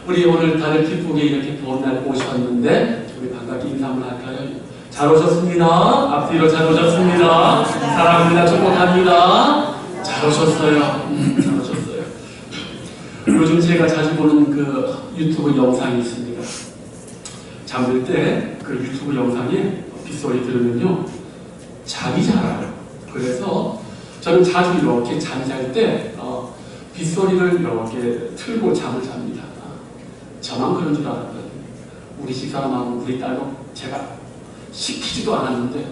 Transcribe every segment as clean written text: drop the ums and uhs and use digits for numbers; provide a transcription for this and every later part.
우리 오늘 다들 기쁘게 이렇게 좋은 날 오셨는데 우리 반갑게 인사 한번 할까요? 잘 오셨습니다. 앞뒤로 잘 오셨습니다. 사랑합니다. 축복합니다. 잘 오셨어요. 잘 오셨어요. 요즘 제가 자주 보는 그 유튜브 영상이 있습니다. 잠들 때 그 유튜브 영상에 빗소리 들으면요 잠이 잘 와요. 그래서 저는 자주 이렇게 잠이 잘 때 빗소리를 이렇게 틀고 잠을 잡니다. 저만 그런 줄 알았거든요. 우리 집사람하고 우리 딸도 제가 시키지도 않았는데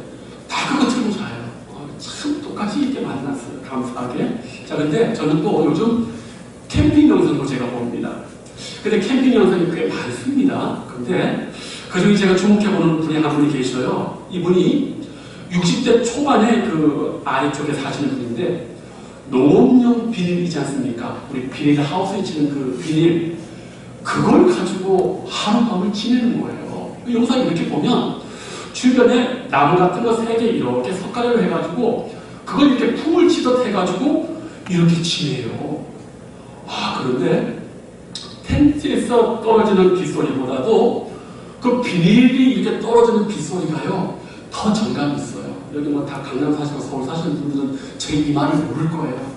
다 그거 틀고 자요. 참 똑같이 이렇게 만났어요. 감사하게. 자, 근데 저는 또 요즘 캠핑 영상도 제가 봅니다. 근데 캠핑 영상이 꽤 많습니다. 근데 그중에 제가 주목해보는 분이 한 분이 계셔요. 이분이 60대 초반에 그 아래쪽에 사시는 분인데 농업용 비닐이지 않습니까? 우리 비닐 하우스에 치는 그 비닐 그걸 가지고 하룻밤을 지내는 거예요. 그 영상 이렇게 보면 주변에 나무 같은 거 3개 이렇게 석가래로 해가지고 그걸 이렇게 풍을 치듯 해가지고 이렇게 지내요. 그런데 텐트에서 떨어지는 빗소리보다도 그 비닐이 이렇게 떨어지는 빗소리가요 더 정감이 있어요. 여기 뭐 다 강남 사시고 서울 사시는 분들은 제 이 말을 모를 거예요.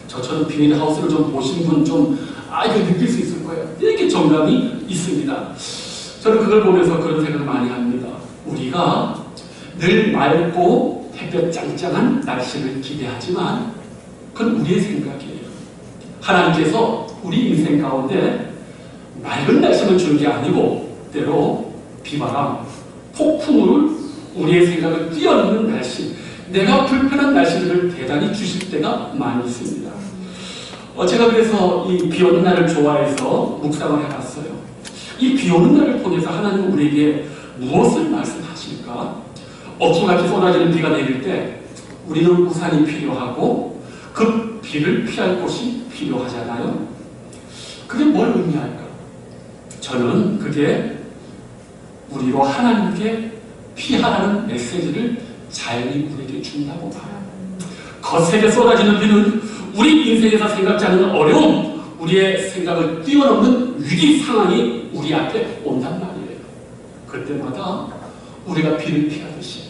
저처럼 비닐 하우스를 좀 보신 분 좀 이거 느낄 수 있을 거예요. 이렇게 정감이 있습니다. 저는 그걸 보면서 그런 생각을 많이 합니다. 우리가 늘 맑고 햇볕 짱짱한 날씨를 기대하지만 그건 우리의 생각이에요. 하나님께서 우리 인생 가운데 맑은 날씨만 주는 게 아니고 때로 비바람, 폭풍을 우리의 생각을 뛰어넘는 날씨, 내가 불편한 날씨들을 대단히 주실 때가 많이 있습니다. 제가 그래서 이 비 오는 날을 좋아해서 묵상을 해봤어요. 이 비 오는 날을 통해서 하나님은 우리에게 무엇을 말씀하실까? 억수같이 쏟아지는 비가 내릴 때 우리는 우산이 필요하고 그 비를 피할 곳이 필요하잖아요. 그게 뭘 의미할까? 저는 그게 우리로 하나님께 피하라는 메시지를 자연히 우리에게 준다고 봐요. 거세게 쏟아지는 비는 우리 인생에서 생각지 않는 어려움, 우리의 생각을 뛰어넘는 위기 상황이 우리 앞에 온단 말이에요. 그때마다 우리가 비를 피하듯이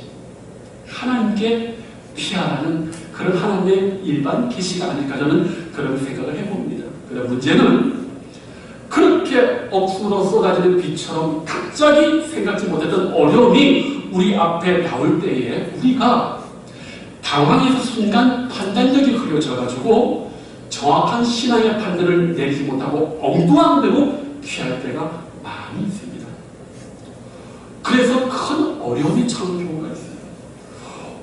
하나님께 피하라는 그런 하나님의 일반 계시가 아닐까 저는 그런 생각을 해봅니다. 그런데 문제는 그렇게 억수로 쏟아지는 비처럼 갑자기 생각지 못했던 어려움이 우리 앞에 나올 때에 우리가 당황해서 순간 판단력이 흐려져가지고 정확한 신앙의 판단을 내리지 못하고 엉뚱한 대로 피할 때가 많이 있습니다. 그래서 큰 어려움이 처하는 경우가 있어요.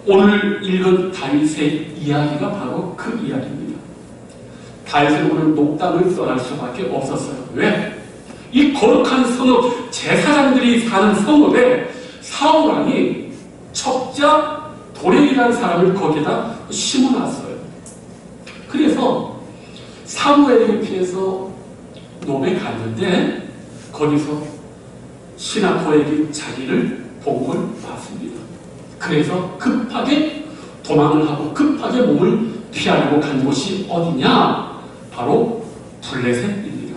오늘 읽은 다윗의 이야기가 바로 그 이야기입니다. 다윗은 오늘 녹담을 써날 수밖에 없었어요. 왜? 이 거룩한 성읍, 제사장들이 사는 성읍에 사울왕이 척자 도레이라는 사람을 거기다 심어놨어요. 그래서 사무엘에게 피해서 노베 갔는데 거기서 시나토에게 자기를 본 걸 봤습니다. 그래서 급하게 도망을 하고 급하게 몸을 피하려고 간 곳이 어디냐? 바로 블레셋입니다.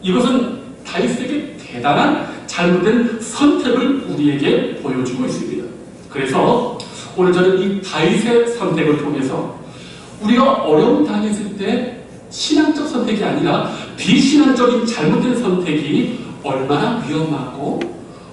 이것은 다윗에게 대단한 잘못된 선택을 우리에게 보여주고 있습니다. 그래서 오늘 저는 이 다윗의 선택을 통해서 우리가 어려움 당했을 때 신앙적 선택이 아니라 비신앙적인 잘못된 선택이 얼마나 위험하고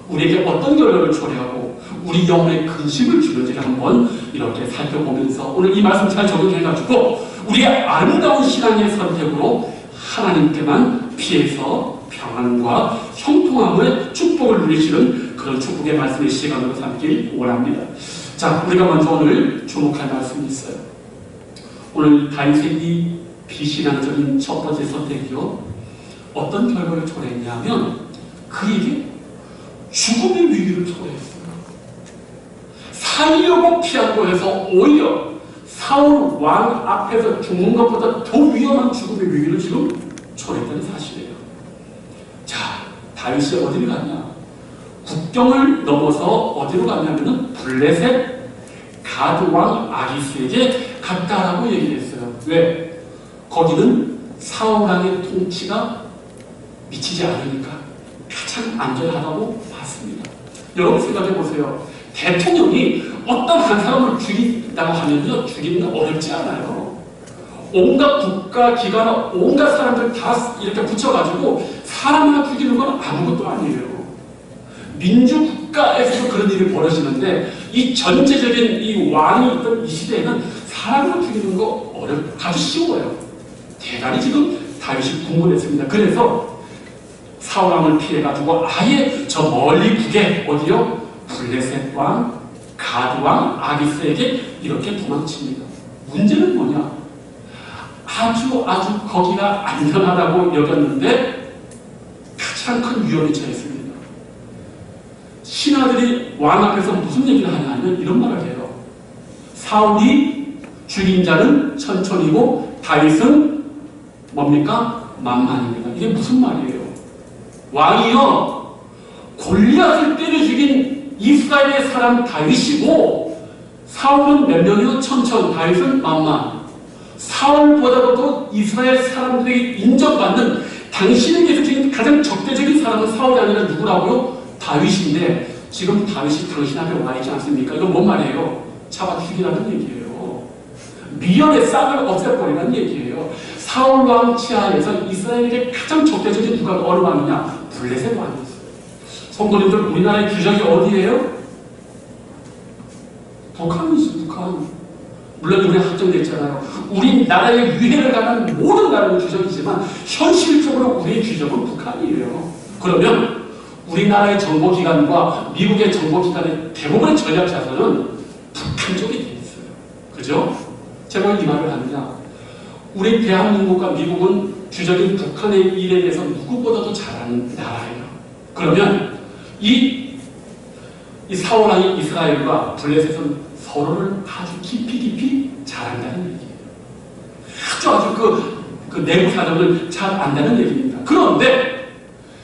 우리에게 어떤 결과를 초래하고 우리 영혼에 근심을 주는지를 한번 이렇게 살펴보면서 오늘 이 말씀 잘 적용해가지고 우리의 아름다운 신앙의 선택으로 하나님께만 피해서 평안과 형통함의 축복을 누리시는 그런 축복의 말씀의 시간으로 삼길 원합니다. 자, 우리가 먼저 오늘 주목할 말씀이 있어요. 오늘 다윗의 이 비신앙적인 첫 번째 선택이요 어떤 결과를 초래했냐면 그에게 죽음의 위기를 초래했어요. 살려고 피하고 해서 오히려 사울 왕 앞에서 죽는 것보다 더 위험한 죽음의 위기를 지금 초래했다는 사실이에요. 자, 다윗이 어디를 갔냐? 국경을 넘어서 어디로 갔냐면은 블레셋 가드 왕 아기스에게 갔다라고 얘기했어요. 왜? 거기는 사울 왕의 통치가 미치지 않으니까 가장 안전하다고 봤습니다. 여러분 생각해 보세요. 대통령이 어떤 한 사람을 죽인다고 하면요, 죽이는 건 어렵지 않아요. 온갖 국가, 기관, 온갖 사람들 다 이렇게 붙여가지고 사람 하나 죽이는 건 아무것도 아니에요. 민주국가에서도 그런 일이 벌어지는데 이 전체적인 이 왕이 있던 이 시대에는 사람을 죽이는 거 아주 쉬워요. 대단히 지금 다윗이 궁금했습니다. 그래서 사울 왕을 피해가지고 아예 저 멀리 북에 어디요? 블레셋 왕, 가드 왕, 아기스에게 이렇게 도망칩니다. 문제는 뭐냐? 아주 거기가 안전하다고 여겼는데 가장 큰 위험에 처했습니다. 신하들이 왕 앞에서 무슨 얘기를 하냐면 이런 말을 해요. 사울이 죽인 자는 천천히고 다윗은 뭡니까? 만만입니다. 이게 무슨 말이에요? 왕이요, 골리앗을 때려 죽인 이스라엘의 사람 다윗이고 사울은 몇 명이요? 천천, 다윗은 만만. 사울보다도 더 이스라엘 사람들에게 인정받는 당신에게서 지금 가장 적대적인 사람은 사울이 아니라 누구라고요? 다윗인데 지금 다윗이 당신 앞에 와 있지 않습니까? 이건 뭔 말이에요? 잡아 죽이라는 얘기예요. 미연의 싹을 없애버리라는 얘기예요. 사울 왕 치하에서 이스라엘에게 가장 적대적인 누가 어느 왕이냐? 블레셋 왕이었어요. 성도님들, 우리나라의 규정이 어디예요? 북한이죠, 북한. 물론 우리 확정됐잖아요. 우리나라의 위해를 가는 모든 나라의 규정이지만 현실적으로 우리의 규정은 북한이에요. 그러면 우리나라의 정보기관과 미국의 정보기관의 대부분의 전략 자산은 북한 쪽에 돼 있어요. 그죠? 제가 이 말을 하느냐? 우리 대한민국과 미국은 주적인 북한의 일에 대해서 누구보다도 잘하는 나라예요. 그러면 이 사울 왕이 이스라엘과 블레셋은 서로를 아주 깊이 잘 안다는 얘기예요. 아주 그 내부 사정을 잘 안다는 얘기입니다. 그런데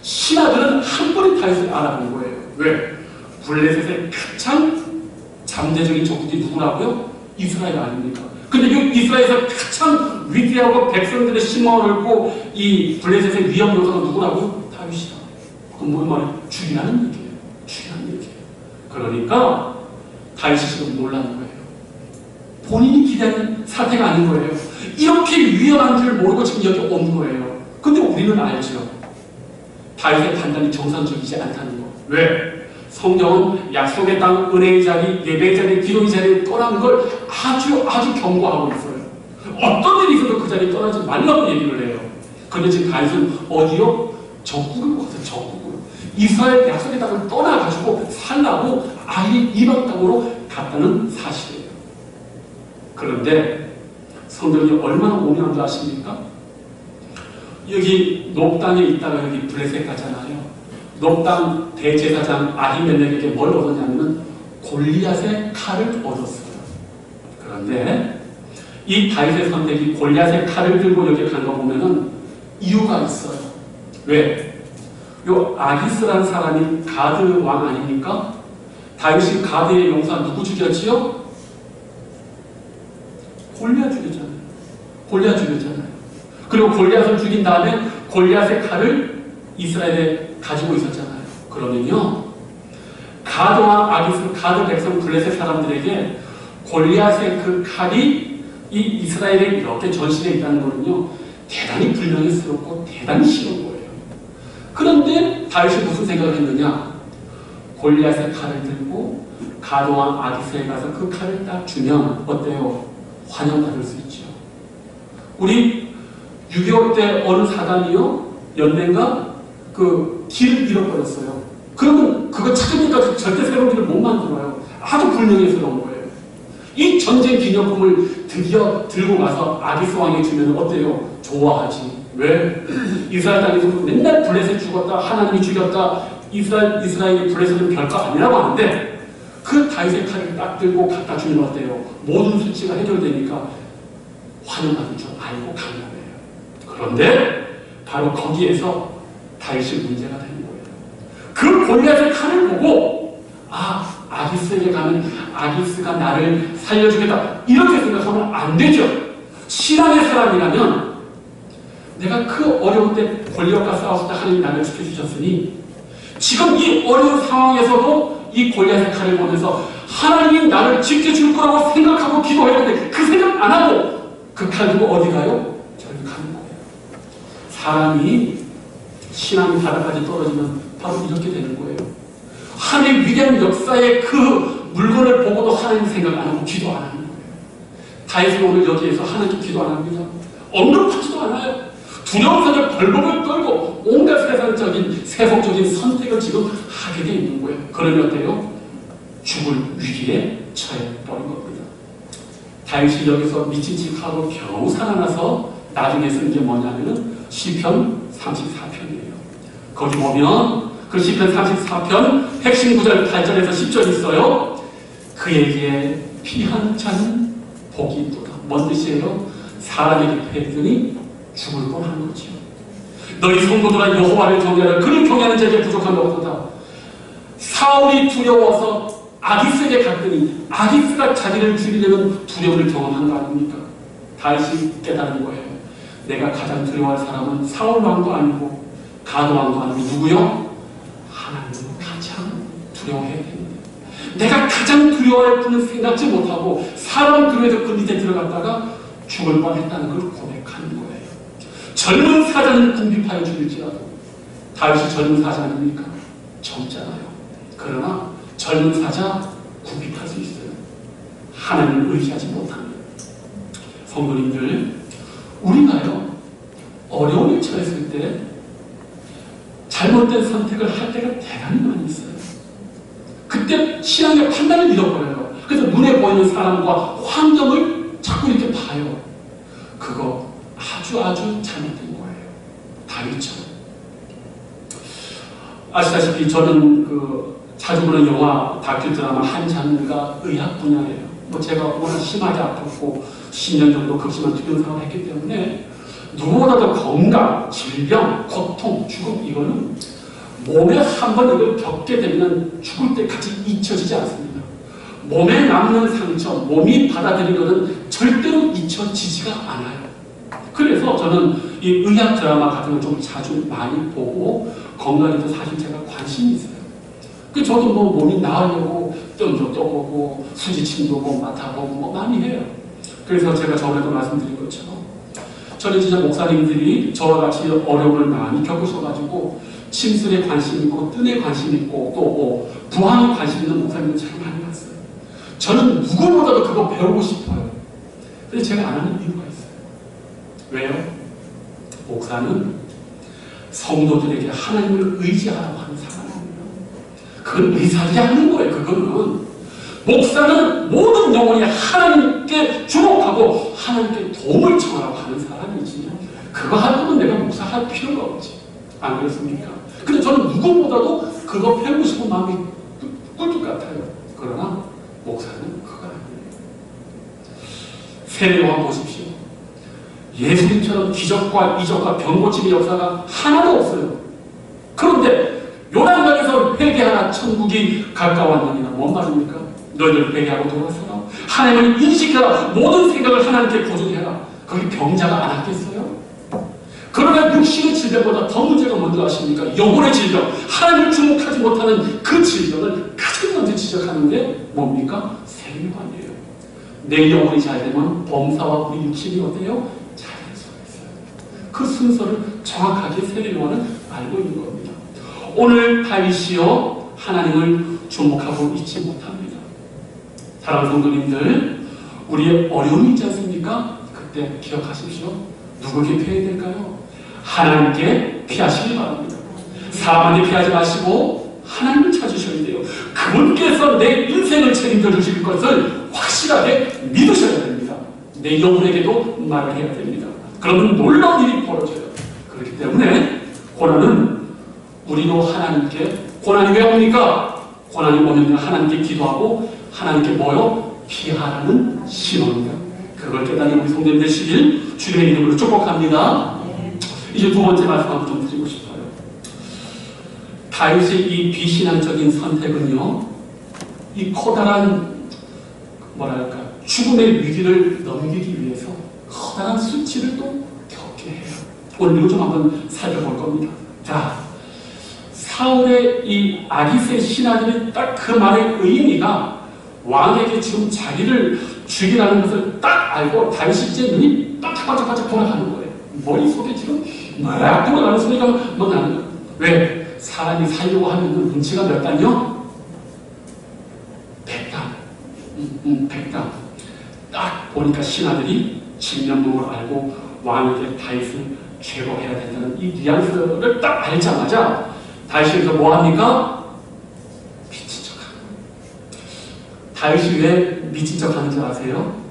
신하들은 한 번에 다윗을 알아본 거예요. 왜? 블레셋의 가장 잠재적인 적국이 누구라고요? 이스라엘 아닙니까? 근데 이 이스라엘에서 가장 위대하고 백성들의 신망을 얻고 이 블레셋의 위험 요소가 누구라고요? 다윗이다. 그럼 뭔 말이에요? 죽이라는 얘기예요. 죽이라는 얘기예요. 그러니까 다윗이 지금 놀라는 거예요. 본인이 기대하는 사태가 아닌 거예요. 이렇게 위험한 줄 모르고 지금 여기 온 거예요. 근데 우리는 알죠. 다윗의 판단이 정상적이지 않다는 거. 왜? 성경은 약속의 땅, 은혜의 자리, 예배의 자리, 기도의 자리를 떠나는 걸 아주 경고하고 있어요. 어떤 일이 있어도 그 자리에 떠나지 말라고 얘기를 해요. 그런데 지금 다윗은 어디요? 적국을 가서 적국으로. 이스라엘 약속의 땅을 떠나가지고 살라고 아예 이방 땅으로 갔다는 사실이에요. 그런데 성경이 얼마나 오묘한 줄 아십니까? 여기 높 땅에 있다가 여기 블레셋 가잖아요. 높 땅 대제사장 아히멜렉에게 뭘 얻었냐면 골리앗의 칼을 얻었어요. 그런데 이 다윗의 선택이 골리앗의 칼을 들고 여기 간 거 보면은 이유가 있어요. 왜? 요 아기스라는 사람이 가드 왕 아닙니까? 다윗이 가드의 용사 누구 죽였지요? 골리앗 죽였잖아요. 골리앗 죽였잖아요. 그리고 골리앗을 죽인 다음에 골리앗의 칼을 이스라엘에 가지고 있었잖아요. 그러면요, 가드와 아기스, 가드 백성 블레셋 사람들에게 골리앗의 그 칼이 이 이스라엘에 이렇게 전시되어 있다는 거는요, 대단히 불명예스럽고 대단히 싫은 거예요. 그런데 다윗이 무슨 생각을 했느냐? 골리앗의 칼을 들고 가드와 아기스에 가서 그 칼을 딱 주면 어때요? 환영받을 수 있죠. 우리 6.25 때 어느 사단이요? 연맹가 그 길을 잃어버렸어요. 그러면 그거 찾으니까 절대 새로운 길을 못 만들어요. 아주 불명예스러운 거예요. 이 전쟁 기념품을 드디어 들고 가서 아기스 왕에 주면 어때요? 좋아하지. 왜? 이스라엘 땅에서 맨날 블레셋 죽었다, 하나님이 죽였다, 이스라엘이 블레셋은 별거 아니라고 하는데 그 다윗의 칼을 딱 들고 갖다 주면 어때요? 모든 수치가 해결되니까 환영받은 줄 알고 간 거예요. 그런데 바로 거기에서 다윗이 문제가 되는 거예요. 그 골리앗의 칼을 보고 아기스에게 가면 아기스가 나를 살려주겠다 이렇게 생각하면 안 되죠. 신앙의 사람이라면 내가 그 어려운 때 골리앗과 싸웠을 때 하나님이 나를 지켜주셨으니 지금 이 어려운 상황에서도 이 골리앗의 칼을 보면서 하나님이 나를 지켜줄 거라고 생각하고 기도했는데 그 생각 안 하고 그 칼 들고 어디 가요? 저기 가는 거예요. 사람이 신앙이 바닥까지 떨어지면 바로 이렇게 되는 거예요. 하나님의 위대한 역사의 그 물건을 보고도 하나님 생각 안 하고 기도 안 하는 거예요. 다윗은 오늘 여기에서 하나님 기도 안 합니다. 언급하지도 않아요. 두려운 산을 벌벌을 떨고 온갖 세속적인 선택을 지금 하게 돼 있는 거예요. 그러면 어때요? 죽을 위기에 처해버린 겁니다. 다윗이 여기서 미친 척하고 겨우 살아나서 나중에 쓴 게 뭐냐면은 시편 34편이에요. 거기 보면 그 시편 34편 핵심 구절 8절에서 10절 있어요. 그에게 피한 자는 복이 있도다. 뭔 뜻이에요? 사람에게 패했더니 죽을 뻔한 거지요. 너희 성도들아 여호와를 경외하라. 그를 경외하는 자에게 부족함이 없도다. 사울이 두려워서 아기스에게 갔더니 아기스가 자기를 죽이려는 두려움을 경험한 거 아닙니까? 다윗이 깨달은 거예요. 내가 가장 두려워할 사람은 사울 왕도 아니고 가드 왕도 아니고 누구요? 하나님을 가장 두려워해야 됩니다. 내가 가장 두려워할 분은 생각지 못하고 사람 두려워해서 그 밑에 들어갔다가 죽을 뻔했다는 걸 고백하는 거예요. 젊은 사자는 궁핍하여 죽일지라도 다윗이 젊은 사자 아닙니까? 젊잖아요. 그러나 젊은 사자 궁핍할 수 있어요. 하나님을 의지하지 못하면. 성도님들, 우리가요 어려움에 처했을 때 잘못된 선택을 할 때가 대단히 많이 있어요. 그때 신앙의 판단을 잃어버려요. 그래서 눈에 보이는 사람과 환경을 자꾸 이렇게 봐요. 그거 아주 잘못된 거예요. 다윗처럼. 아시다시피 저는 자주 보는 영화, 다큐 드라마 한 장르가 의학 분야예요. 제가 워낙 심하게 아팠고 10년 정도 극심한 투병 생활을 했기 때문에 누구보다도 건강, 질병, 고통, 죽음 이거는 몸에 한번 이걸 겪게 되면 죽을 때까지 잊혀지지 않습니다. 몸에 남는 상처, 몸이 받아들인 것은 절대로 잊혀지지가 않아요. 그래서 저는 이 의학 드라마 같은 걸 좀 자주 많이 보고 건강에도 사실 제가 관심이 있어요. 저도 몸이 나으려고 뼈도 떠보고 수지침도 맡아보고 많이 해요. 그래서 제가 저번에도 말씀드린 것처럼 저는 진짜 목사님들이 저와 같이 어려움을 많이 겪으셔가지고 침술에 관심 있고 뜬에 관심 있고 또 부항에 관심 있는 목사님들 참 많이 봤어요. 저는 누구보다도 그거 배우고 싶어요. 근데 제가 안 하는 이유가 있어요. 왜요? 목사는 성도들에게 하나님을 의지하라고 하는 사람입니다. 그건 의사들이 하는 거예요. 그거는 목사는 모든 영혼이 하나님께 주목하고 하나님께 도움을 청하라고 하는 사람이지 그거 할 거면 내가 목사할 필요가 없지. 안 그렇습니까? 근데 저는 누구보다도 그거 배우고 싶은 마음이 꿀뚝 같아요. 그러나 목사는 그거 아니에요. 세례요한 보십시오. 예수님처럼 기적과 이적과 병고침의 역사가 하나도 없어요. 그런데 요단강에서 회개하라 천국이 가까웠느니라. 뭔 말입니까? 너희들 회개하고 돌아서라. 하나님을 인식해라. 모든 생각을 하나님께 고정해라. 거기 병자가 안 왔겠어요? 그러나 육신의 질병보다 더 문제가 뭔지 아십니까? 영혼의 질병. 하나님을 주목하지 못하는 그 질병을 가장 먼저 지적하는 게 뭡니까? 세례요한이에요. 내 영혼이 잘 되면 범사와 우리 육신이 어때요? 잘 될 수가 있어요. 그 순서를 정확하게 세례요한은 알고 있는 겁니다. 오늘 다윗이요 하나님을 주목하고 있지 못합니다. 사랑하는 성도님들, 우리의 어려움이 있지 않습니까? 그때 기억하십시오. 누구에게 피해야 될까요? 하나님께 피하시기 바랍니다. 사람한테 피하지 마시고 하나님을 찾으셔야 돼요. 그분께서 내 인생을 책임져 주실 것을 확실하게 믿으셔야 됩니다. 내 영혼에게도 말을 해야 됩니다. 그러면 놀라운 일이 벌어져요. 그렇기 때문에 고난은 우리도 하나님께, 고난이 왜 옵니까? 고난이 오면 하나님께 기도하고 하나님께 뭐요? 피하라는 신호입니다. 그걸 깨닫는 우리 성도님 되시길 주님의 이름으로 축복합니다. 이제 두 번째 말씀 한번 좀 드리고 싶어요. 다윗의 이 비신앙적인 선택은요, 이 커다란 죽음의 위기를 넘기기 위해서 커다란 수치를 또 겪게 해요. 오늘 이거 좀 한번 살펴볼 겁니다. 자, 사울의 이 아기스의 신하들이 딱 그 말의 의미가 왕에게 지금 자기를 죽이라는 것을 딱 알고 다윗이 이제 눈이 반짝반짝반짝 돌아가는 거예요. 머릿속에 지금 막 돌아가는 소리가 막 나는 거예요. 왜? 사람이 살려고 하면 눈치가 몇 단이요? 100단. 100단. 딱 보니까 신하들이 진면목을 알고 왕에게 다윗을 제거해야 된다는 이 뉘앙스를 딱 알자마자 다윗이 뭐 합니까? 미친 척하는 거예요. 다윗이 왜 미친 척하는 줄 아세요?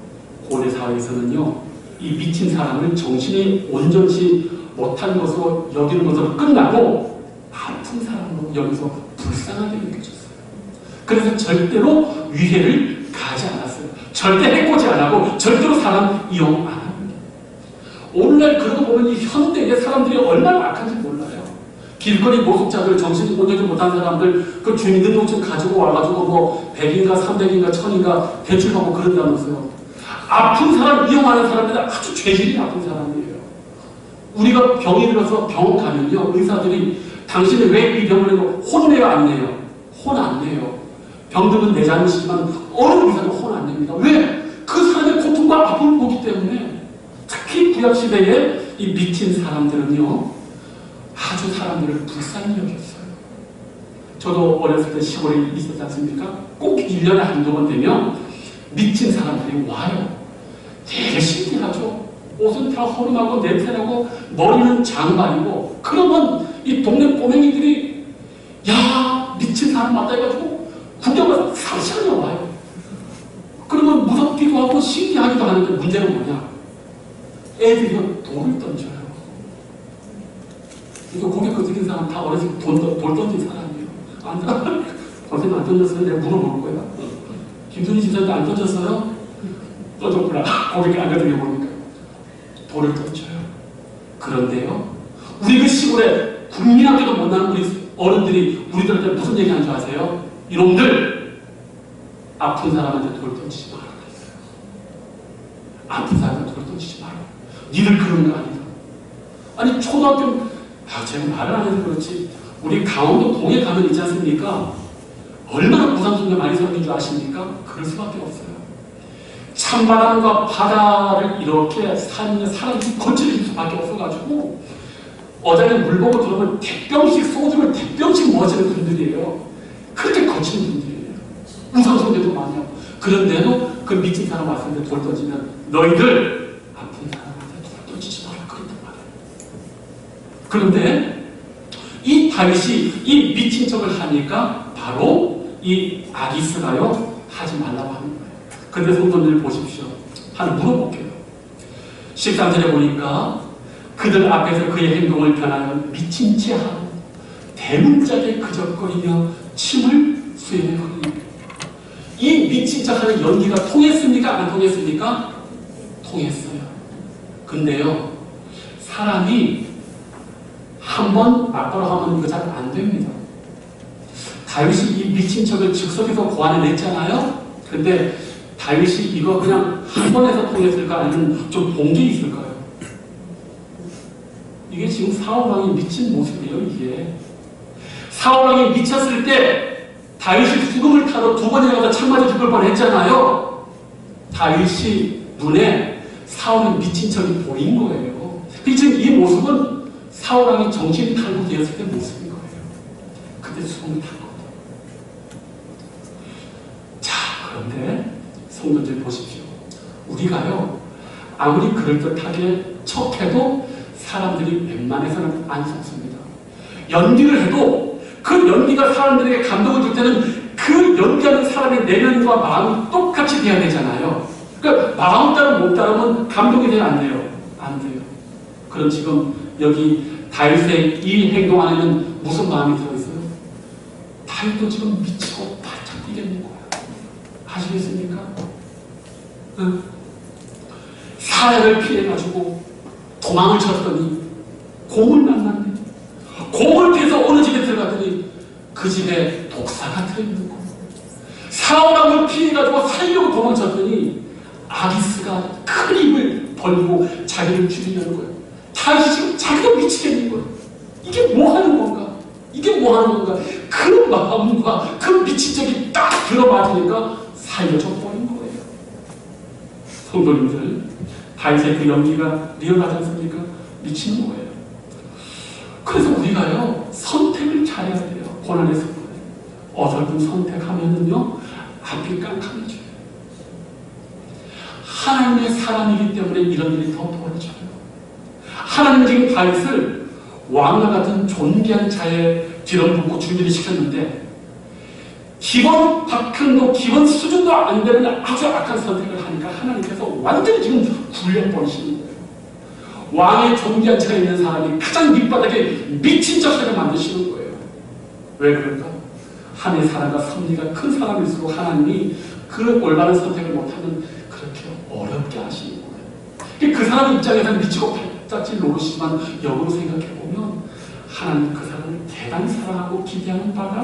고대 사회에서는요, 이 미친 사람을 정신이 온전치 못한 것으로 여기는 것으로 끝나고 아픈 사람으로 여기서 불쌍하게 느껴졌어요. 그래서 절대로 위해를 가지 않았어요. 절대 해코지 안 하고 절대로 사람 이용 안 합니다. 오늘날 그러고 보면 이 현대의 사람들이 얼마나 악한지 몰라요. 길거리 모속자들, 정신이 온전히 못한 사람들, 그 주민등록증 가지고 와가지고 뭐 100인가 300인가 1000인가 대출받고 그런다면서요. 아픈 사람 이용하는 사람들은 아주 죄질이 나쁜 사람이에요. 우리가 병이 들어서 병원 가면요, 의사들이 당신이 왜 이 병을 내고 혼내요, 안 내요? 혼 안 내요. 병들은 내 잘못이지만 어느 의사도 혼 안 냅니다. 왜? 그 사람의 고통과 아픔을 보기 때문에. 특히 구약시대에 이 미친 사람들은요, 아주 사람들을 불쌍히 여겼어요. 저도 어렸을 때 시골에 있었지 않습니까? 꼭 1년에 한두 번 되면 미친 사람들이 와요. 되게 신기하죠. 옷은 다 허름하고 냄새나고 머리는 장발이고, 그러면 이 동네 꼬맹이들이 야, 미친 사람 맞다 해가지고 구경을 3시간이나 와요. 그러면 무섭기도 하고 신기하기도 하는데 문제는 뭐냐? 애들이 돌을 던져요. 이거 고개 끄덕인 사람 다 어렸을 때 돌 던진 사람이에요. 선생님 안 던졌어요? 내가 물어볼 거야. 김순희 집사님도 안 던졌어요? 던졌구나. 고개 안 끄덕여 보니까. 돌을 던져요. 그런데요, 우리 그 시골에 국민학교도 못 나는 우리 어른들이 우리들한테 무슨 얘기 하는 줄 아세요? 이놈들, 아픈 사람한테 돌 던지지 마라 그랬어요. 아픈 사람한테 돌 던지지 마라. 니들 그런 거 아니다. 아니 초등학교, 제가 말을 안 해서 그렇지, 우리 강원도 동해 가면 있지 않습니까? 얼마나 무상수가 많이 사는 줄 아십니까? 그럴 수밖에 없어요. 찬바람과 바다를 이렇게 사람들이 거칠릴 수밖에 없어가지고 어장에 물 보고 들어오면 대병씩 소주를 대병씩 마시는 분들이에요. 그렇게 거친 분들이에요. 우상숭배도 많이 하고. 그런데도 그 미친 사람 왔을 때 돌 던지면 너희들 아픈 사람한테 돌 던지지 마라 그랬단 말이에요. 그런데 이 다윗이 이 미친 척을 하니까 바로 이 아기스가요, 하지 말라고 하는 거예요. 그런데 성도들 보십시오. 하나 물어볼게요. 13절에 보니까 그들 앞에서 그의 행동을 변하여 미친 채 하고 대문짝에 그적거리며 침을 수염에 흘립니다. 이 미친 척하는 연기가 통했습니까? 안 통했습니까? 통했어요. 근데요, 사람이 한번 맞더러 하면 이거 잘 안 됩니다. 다윗이 이 미친 척을 즉석에서 고안해냈잖아요. 근데 다윗이 이거 그냥 한 번에서 통했을까? 아니면 좀 본 게 있을까요? 이게 지금 사울왕이 미친 모습이에요. 이게 사울왕이 미쳤을 때 다윗이 수금을 타러 2번이나 가서 창 맞아 죽을 뻔했잖아요. 다윗이 눈에 사울이 미친 척이 보인 거예요. 지금 이 모습은 사울왕이 정신이 탈구되었을 때 모습인 거예요. 그때 수금을 탄 겁니다. 자, 그런데 성도들 보십시오. 우리가요, 아무리 그럴듯하게 척해도 사람들이 웬만해서는 안 속습니다. 연기를 해도 그 연기가 사람들에게 감동을 줄 때는 그 연기하는 사람의 내면과 마음이 똑같이 돼야 되잖아요. 그러니까 마음 따라 못 따르면 감동이 돼야 안 돼요? 안 돼요. 그럼 지금 여기 다윗의 이 행동 안에는 무슨 마음이 들어있어요? 다윗도 지금 미치고 바짝 뛰겠는 거예요. 아시겠습니까? 응? 사약을 피해가지고 도망을 쳤더니 곰을 만났네. 곰을 피해서 어느 집에 들어갔더니 그 집에 독사가 들어있는 거예요. 사울왕을 피해가지고 살려고 도망쳤더니 아기스가 큰 입을 벌리고 자기를 죽이려는 거예요. 다윗이 지금 자기가 미치겠는 거예요. 이게 뭐 하는 건가? 이게 뭐 하는 건가? 그 마음과 그 미친 적이 딱 들어맞으니까 살려져 버린 거예요. 성도님들, 다윗의 그 연기가 리얼하지 않습니까? 미치는 거예요. 그래서 우리가요, 선택을 잘해야 돼요. 고난의 순간에. 어설픈 선택하면은요, 앞이 깜깜해져요. 하나님의 사람이기 때문에 이런 일이 더 벌어져요. 하나님은 지금 다윗을 왕과 같은 존귀한 자의 뒤를 붓고 준비를 시켰는데, 기본 박형도 기본 수준도 안 되는 아주 악한 선택을 하니까 하나님께서 완전히 지금 굴려버리시는 거예요. 왕의 존귀한 자가 있는 사람이 가장 밑바닥에 미친 척하게 만드시는 거예요. 왜 그럴까? 하나님의 사랑과 섭리가 큰 사람일수록 하나님이 그 올바른 선택을 못하면 그렇게 어렵게 하시는 거예요. 그 사람 입장에서는 미치고 발자취 노릇이지만 역으로 생각해보면 하나님 그 사람을 대단히 사랑하고 기대하는 바가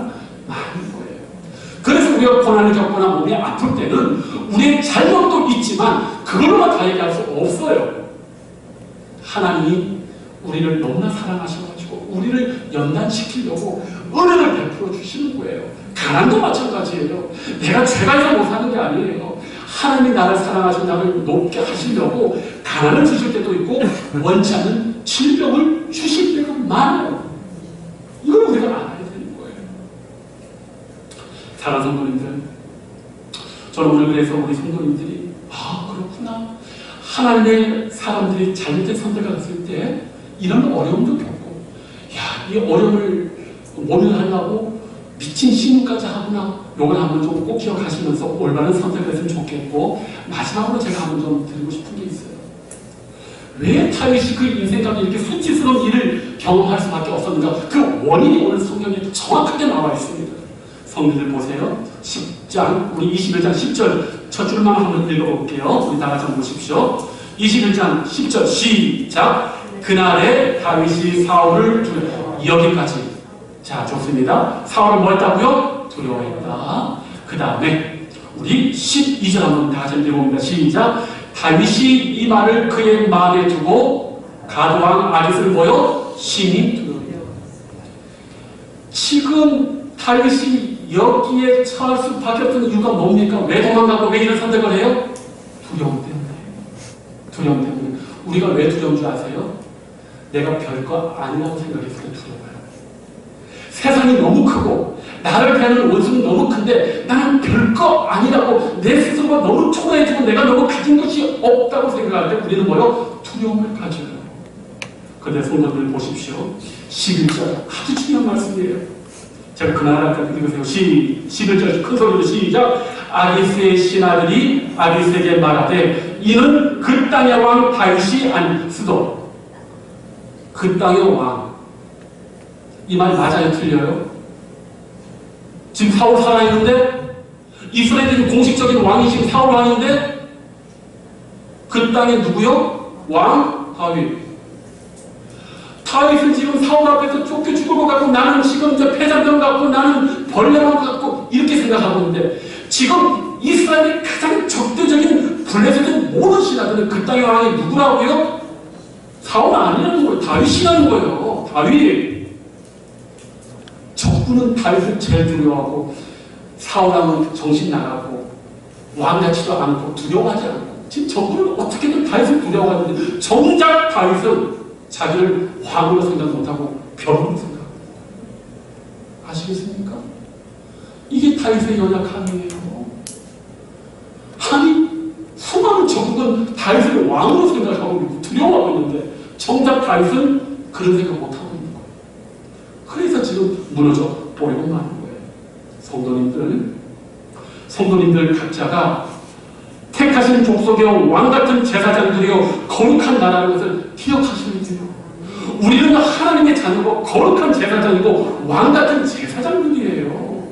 많은 거예요. 그래서 우리가 고난을 겪거나 몸이 아플 때는 우리의 잘못도 있지만 그걸로만 다 얘기할 수 없어요. 하나님이 우리를 너무나 사랑하셔가지고 우리를 연단시키려고 은혜를 베풀어 주시는 거예요. 가난도 마찬가지예요. 내가 죄가 있어 못 사는 게 아니에요. 하나님이 나를 사랑하시고 나를 높게 하시려고 가난을 주실 때도 있고 원치 않는 질병을 주실 때가 많아요. 이걸 우리가 알아야 되는 거예요. 사랑하는 성도님들, 저는 오늘 그래서 우리 성도님들이 그렇구나. 하나님의 사람들이 잘못된 선택을 했을 때 이런 어려움도 겪고, 이 어려움을 모면하려고 미친 신문까지 하구나. 요걸 한번 좀 꼭 기억하시면서 올바른 선택을 했으면 좋겠고, 마지막으로 제가 한번 좀 드리고 싶은 게 있어요. 왜 다윗이 그 인생 가운데 이렇게 수치스러운 일을 경험할 수밖에 없었는가? 그 원인이 오늘 성경에 정확하게 나와 있습니다. 성경을 보세요. 10장, 우리 21장 10절 첫 줄만 한번 읽어볼게요. 우리 다 같이 한번 보십시오. 21장 10절 시작. 그날에 다윗이 사울을 여기까지. 자, 좋습니다. 사울을 뭐 했다고요? 두려워했다. 그 다음에 우리 12절 한번 다 같이 읽어봅니다. 시작. 다윗이 이 말을 그의 마음에 두고 가드왕 아깃을 보여 심히 두려워해요. 지금 다윗이 여기에 처할 수밖에 없는 이유가 뭡니까? 왜 도망가고 왜 이런 선택을 해요? 두려움 때문에. 두려움 때문에. 우리가 왜 두려운 줄 아세요? 내가 별거 아니라고 생각했을 때 두려워요. 세상이 너무 크고 나를 대하는 원수는 너무 큰데 나는 별거 아니라고, 내 스스로가 너무 초라해지고 내가 너무 가진 것이 없다고 생각할 때 우리는 뭐요? 두려움을 가져요. 그런데 성도들 보십시오. 11절 아주 중요한 말씀이에요. 제가 그날 아까 읽으세요. 11절 큰 소리로 시작. 아기스의 신하들이 아기스에게 말하되 이는 그 땅의 왕 다윗이 아니스도. 그 땅의 왕, 이 말 맞아요? 틀려요? 지금 사울 살아있는데, 이스라엘의 공식적인 왕이 지금 사울 왕인데, 그 땅에 누구요? 왕 다윗. 다윗은 지금 사울 앞에서 쫓겨 죽을 것 같고, 나는 지금 폐자병 같고, 나는 벌레만 같고, 이렇게 생각하고 있는데, 지금 이스라엘의 가장 적대적인 블레셋은 모든 신하들은 그 땅의 왕이 누구라고요? 사울 아니라는 거예요. 다윗이라는 거예요. 다윗. 적군은 다윗을 제일 두려워하고, 사울왕은 정신 나가고 왕 같지도 않고 두려워하지 않고, 지금 적군은 어떻게든 다윗을 두려워하는데 정작 다윗은 자기를 왕으로 생각 못하고 벼룩으로 생각합니다. 아시겠습니까? 이게 다윗의 연약함이에요. 아니, 수많은 적군은 다윗을 왕으로 생각하고 두려워하고 있는데 정작 다윗은 그런 생각 못하고 있는 거예요. 그래서 지금 무너져 버리고 마는 거예요. 성도님들 각자가 택하신 족속이요 왕같은 제사장들이요 거룩한 나라라는 것을 기억하셔야 돼요. 우리는 하나님의 자녀고 거룩한 제사장이고 왕같은 제사장들이에요.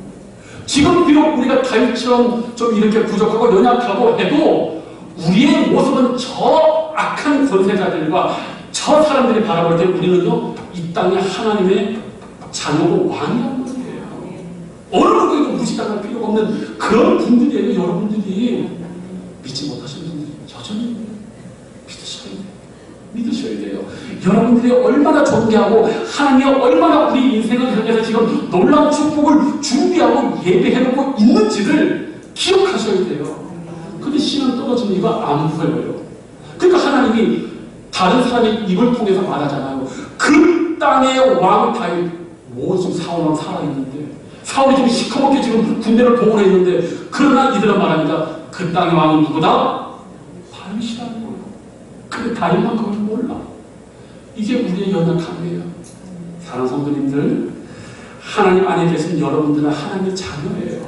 지금 비록 우리가 다윗처럼 좀 이렇게 부족하고 연약하고 해도 우리의 모습은 저 악한 권세자들과 저 사람들이 바라볼 때 우리는요 이 땅에 하나님의 자녀고 왕이라는 거예요. 어느 누구에도 무시당할 필요가 없는 그런 분들이에요. 여러분들이 믿지 못하시는 분들이 여전히 믿으셔야 돼요. 여러분들이 얼마나 존귀하고 하나님이 얼마나 우리 인생을 향해서 지금 놀라운 축복을 준비하고 예배해놓고 있는지를 기억하셔야 돼요. 근데 신앙 떨어지는 이유가 안 보여요. 그러니까 하나님이 다른 사람의 입을 통해서 말하잖아요. 그 땅의 왕 다윗, 지금 사울은 살아있는데, 사울이 지금 시커멓게 지금 군대를 동원했는데, 그러나 이들은 말합니다. 그 땅의 왕은 누구다? 다윗이라는 거예요. 근데 다윗만 그걸 몰라. 이게 우리의 연약함이에요. 사랑하는 성도님들, 하나님 안에 계신 여러분들은 하나님의 자녀예요.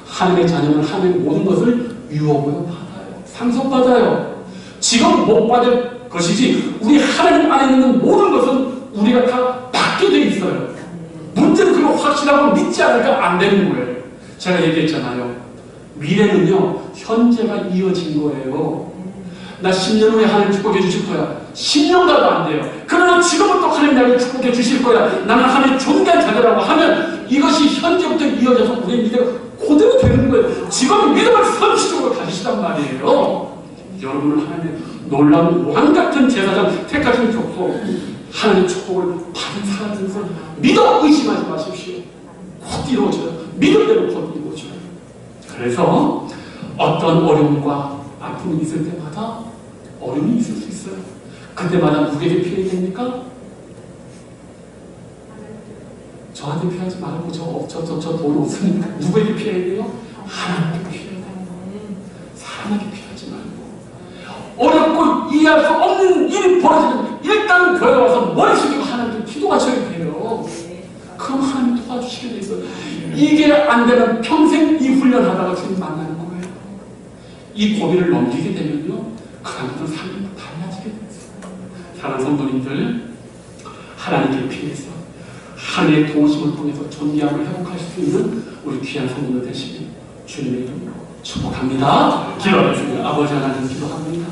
하나님의 자녀는 하나님의 모든 것을 유업으로 받아요. 상속받아요. 지금 못 받을 것이지 우리 하나님 안에 있는 모든 것은 우리가 다 받게 돼 있어요. 문제는 그걸 확실하고 믿지 않으니까 안 되는 거예요. 제가 얘기했잖아요. 미래는요, 현재가 이어진 거예요. 나 10년 후에 하나님 축복해 주실 거야. 10년 가도 안 돼요. 그러나 지금은 또 하나님 나를 축복해 주실 거야. 나는 하나님 존귀한 자녀라고 하면 이것이 현재부터 이어져서 우리의 미래가 그대로 되는 거예요. 지금 믿음을 선취적으로 가지시단 말이에요. 여러분을 하나님의 놀라운 왕같은 제사장 택하신 족속, 하나님의 축복을 받은 사람들에서 믿어 의심하지 마십시오. 곧 이루어져요. 믿음대로 곧 이루어져요. 그래서 어떤 어려움과 아픔이 있을 때마다 어려움이 있을 수 있어요. 그때마다 누구에게 피해야 됩니까? 저한테 피하지 말고 저 돈 없으니까 누구에게 피해야 돼요? 하나님께 피해야 돼요. 사람에게 피하지 말고. 어렵고 이해할 수 없는 일이 벌어지면 일단 교회 와서 머리 숙이고 하나님께 기도하셔야 돼요. 그럼 하나님 도와주시게 돼 있어요. 이게 안 되면 평생 이 훈련하다가 주님 만나는 거예요. 이 고비를 넘기게 되면요, 그다음부터 삶이 달라지게 됐어요. 사랑하는 성도님들, 하나님께 피해서 하나님의 도우심을 통해서 존귀함을 회복하실 수 있는 우리 귀한 성도들 되시길 주님의 이름으로 축복합니다. 기도하겠습니다. 아버지 하나님 기도합니다.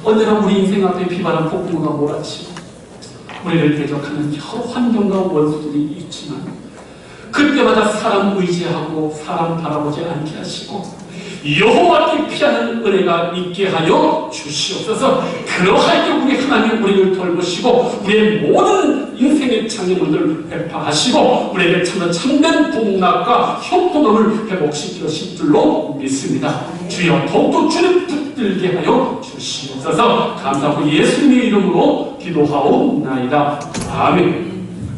언제나 우리 인생 앞에 비바람 폭풍우가 몰아치고 우리를 대적하는 여러 환경과 원수들이 있지만 그때마다 사람 의지하고 사람 바라보지 않게 하시고 여호와께 피하는 은혜가 있게 하여 주시옵소서. 그러할 때 우리 하나님 우리를 돌보시고 우리의 모든 인생의 장애물들을 회파하시고 우리에게 참된 복락과 형통함을 회복시키실 줄로 믿습니다. 주여 더욱더 주님 붙들게 하여 주시옵소서. 감사하고 예수님의 이름으로 기도하옵나이다. 아멘.